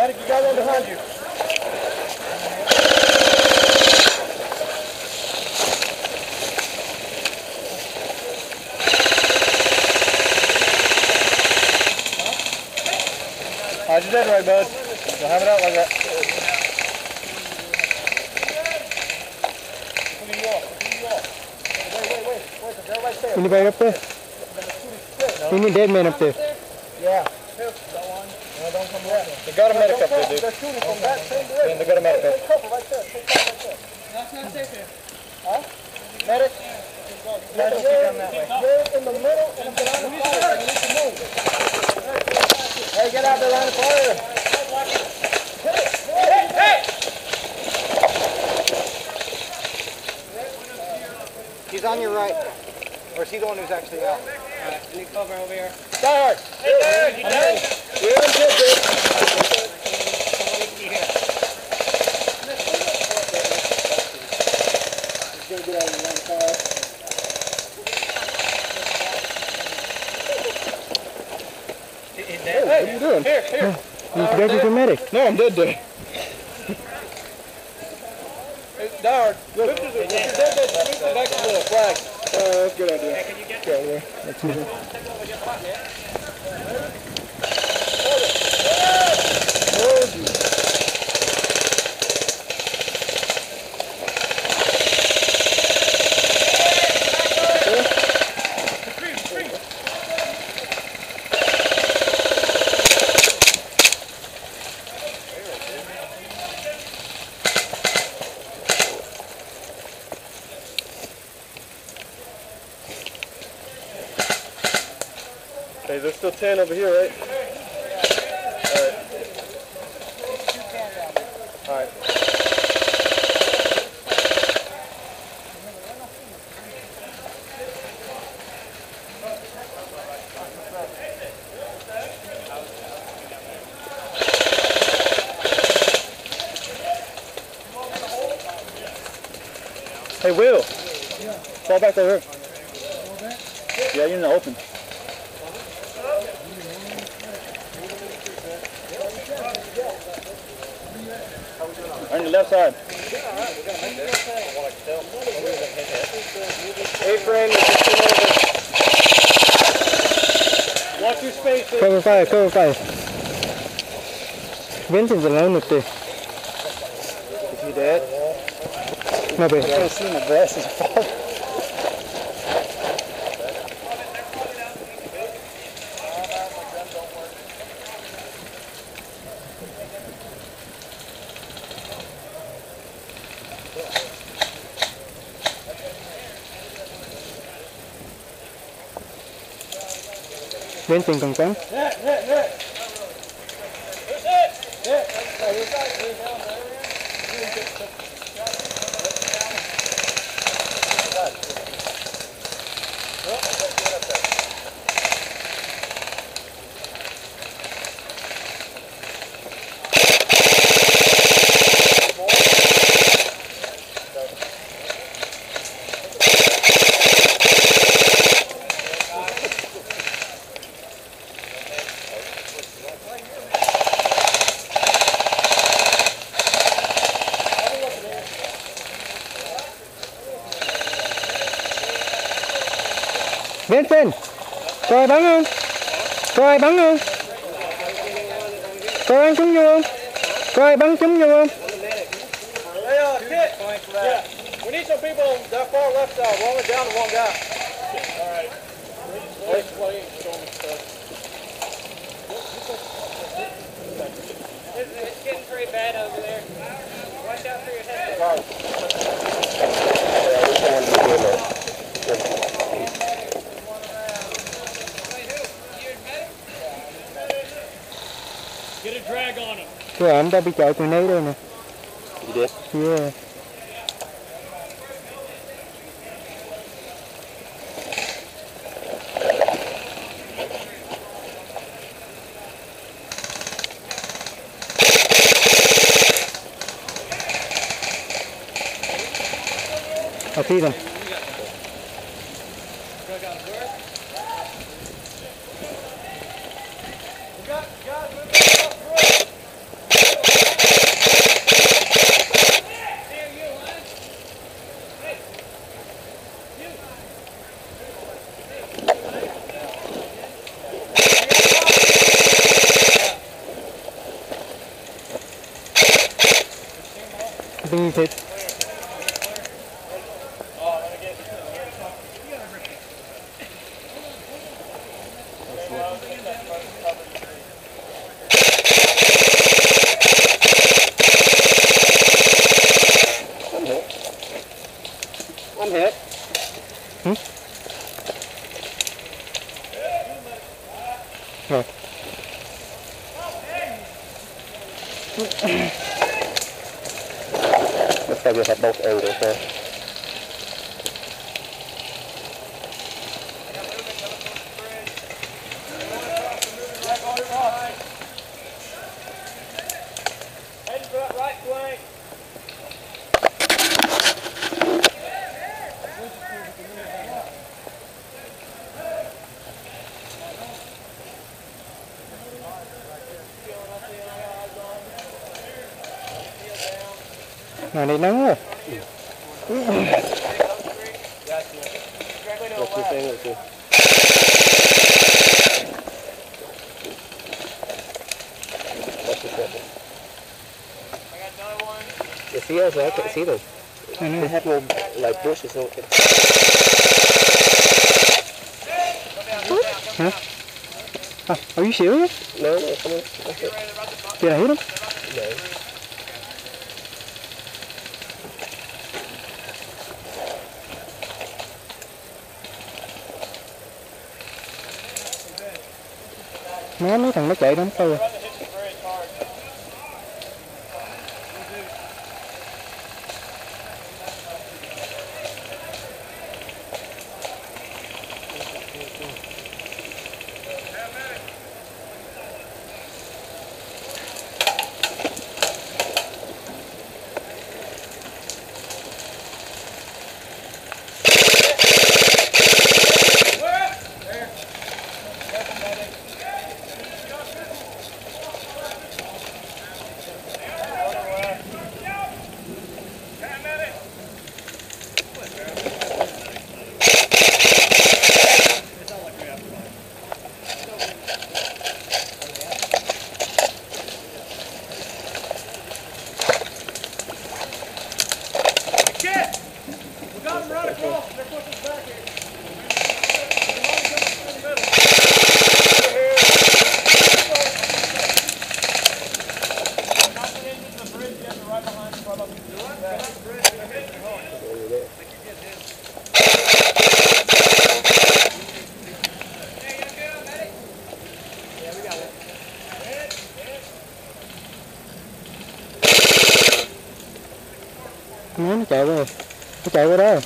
Medic, you got one behind you. How's your dead right, bud? Don't have it out like that. Wait. Anybody up there? Any dead man up there? Yeah. No, don't come around. They got a medic up there, dude. They're shooting from that same direction. Yeah, they got a medic up there. Take cover right there. Take cover right there. That's not safe here. Huh? Medic? Medic, you're in the middle and get on the fire. You need to move. Hey, get out there on the fire. Hey! He's on your right. Or is he the one who's actually out? Alright, I need cover over here. Die hard! Hey, dude! You done? You're in good, dude. He's gonna get out of the one car. Hey, what are you doing? Here. He's ready for medic. No, I'm dead, dude. Hey, die hard. Look, if you're dead, back to the flag. That's a good idea. Hey, can you get there? That's easy. Okay, there's still 10 over here, right? Alright. Hey, Will. Fall back over here. Yeah, you're in the open. On your left side. Hey, friend, watch your space. Cover fire. Vincent's alone up there. Is he dead? Maybe. I can't see my glasses fall. Vincent còn trắng. Vincent, có ai bắn không? Có ai bắn không? Có ai trúng vô không? Có ai bắn trúng vô không? Hey, Kit. Yeah. We need some people on that far left side. We're only down to one guy. All right. It's getting pretty bad over there. Watch out for your head. Get a drag on him. Rồi anh ta bị chạy từ nấy đây nè. You did? Yeah. I see them. thịt. Anh Hiệp. Rồi. Let's have you have both over there. Ngày này nắng rồi. You see us? I can't see them. They have no like bushes on it. Huh? Are you serious? No, come on. Did I hit him? No. Mấy thằng nó chạy nó tôi. Nó chạy qua rồi, nó chạy qua đó rồi.